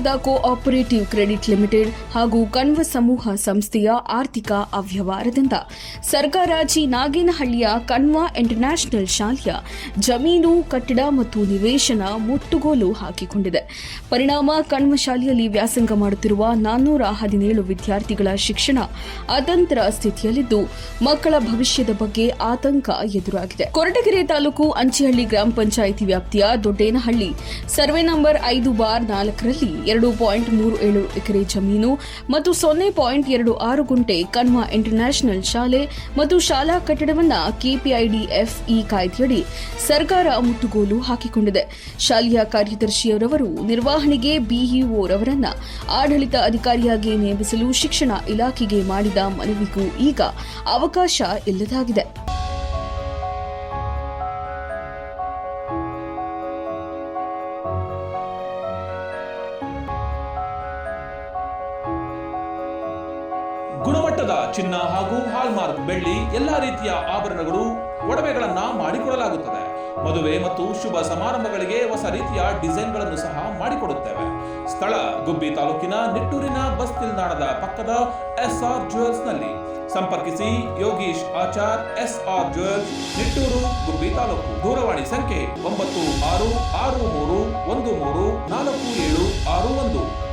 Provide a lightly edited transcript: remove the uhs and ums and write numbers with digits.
Sharada cooperative credit limited ಹಾಗೂ ಕಣ್ವ ಸಮೂಹ ಸಂಸ್ಥೆಯ ಆರ್ಥಿಕ ಅವ್ಯವಹಾರದಿಂದ ಸರ್ಕಾರ ಜಿ ನಾಗೇನಹಳ್ಳಿಯ ಕಣ್ವ ಇಂಟರ್ನ್ಯಾಷನಲ್ ಶಾಲೆಯ ಜಮೀನು, ಕಟ್ಟಡ ಮತ್ತು ನಿವೇಶನ ಮುಟ್ಟುಗೋಲು ಹಾಕಿಕೊಂಡಿದೆ. ಪರಿಣಾಮ ಕಣ್ವ ಶಾಲೆಯಲ್ಲಿ ವ್ಯಾಸಂಗ ಮಾಡುತ್ತಿರುವ 417 ವಿದ್ಯಾರ್ಥಿಗಳ ಶಿಕ್ಷಣ ಅತಂತ್ರ ಸ್ಥಿತಿಯಲ್ಲಿದ್ದು, ಮಕ್ಕಳ ಭವಿಷ್ಯದ ಬಗ್ಗೆ ಆತಂಕ ಎದುರಾಗಿದೆ. ಕೊರಟಗೆರೆ ತಾಲೂಕು ಅಂಚಿಹಳ್ಳಿ ಗ್ರಾಮ ಪಂಚಾಯಿತಿ ವ್ಯಾಪ್ತಿಯ ದೊಡ್ಡೇನಹಳ್ಳಿ ಸರ್ವೆ ನಂಬರ್ 5/4ರಲ್ಲಿ 2.37 ಎಕರೆ ಜಮೀನು ಮತ್ತು 0.26 ಗುಂಟೆ ಕಣ್ವ ಇಂಟರ್ನ್ಯಾಷನಲ್ ಶಾಲೆ ಮತ್ತು ಶಾಲಾ ಕಟ್ಟಡವನ್ನು ಕೆಪಿಐಡಿಎಫ್ಇ ಕಾಯ್ದೆಯಡಿ ಸರ್ಕಾರ ಮುಟ್ಟುಗೋಲು ಹಾಕಿಕೊಂಡಿದೆ. ಶಾಲೆಯ ಕಾರ್ಯದರ್ಶಿಯವರವರು ನಿರ್ವಹಣೆಗೆ ಬಿಇಒರವರನ್ನ ಆಡಳಿತ ಅಧಿಕಾರಿಯಾಗಿ ನೇಮಿಸಲು ಶಿಕ್ಷಣ ಇಲಾಖೆಗೆ ಮಾಡಿದ ಮನವಿಗೂ ಈಗ ಅವಕಾಶ ಇಲ್ಲದಾಗಿದೆ. ಗುಣಮಟ್ಟದ ಚಿನ್ನ ಹಾಗೂ ಹಾಲ್ಮಾರ್ಕ್ ಬೆಳ್ಳಿ ಎಲ್ಲಾ ರೀತಿಯ ಆಭರಣಗಳು, ಒಡವೆಗಳನ್ನ ಮಾಡಿಕೊಡಲಾಗುತ್ತದೆ. ಮದುವೆ ಮತ್ತು ಶುಭ ಸಮಾರಂಭಗಳಿಗೆ ಹೊಸ ರೀತಿಯ ಡಿಸೈನ್ಗಳನ್ನು ಸಹ ಮಾಡಿಕೊಡುತ್ತೇವೆ. ಸ್ಥಳ ಗುಬ್ಬಿ ತಾಲೂಕಿನ ನಿಟ್ಟೂರಿನ ಬಸ್ ನಿಲ್ದಾಣದ ಪಕ್ಕದ SR ಜ್ಯುವೆಲ್ಸ್ ನಲ್ಲಿ. ಸಂಪರ್ಕಿಸಿ ಯೋಗೀಶ್ ಆಚಾರ್, SR ಜ್ಯುವೆಲ್ಸ್, ನಿಟ್ಟೂರು, ಗುಬ್ಬಿ ತಾಲೂಕು. ದೂರವಾಣಿ ಸಂಖ್ಯೆ 9663134761.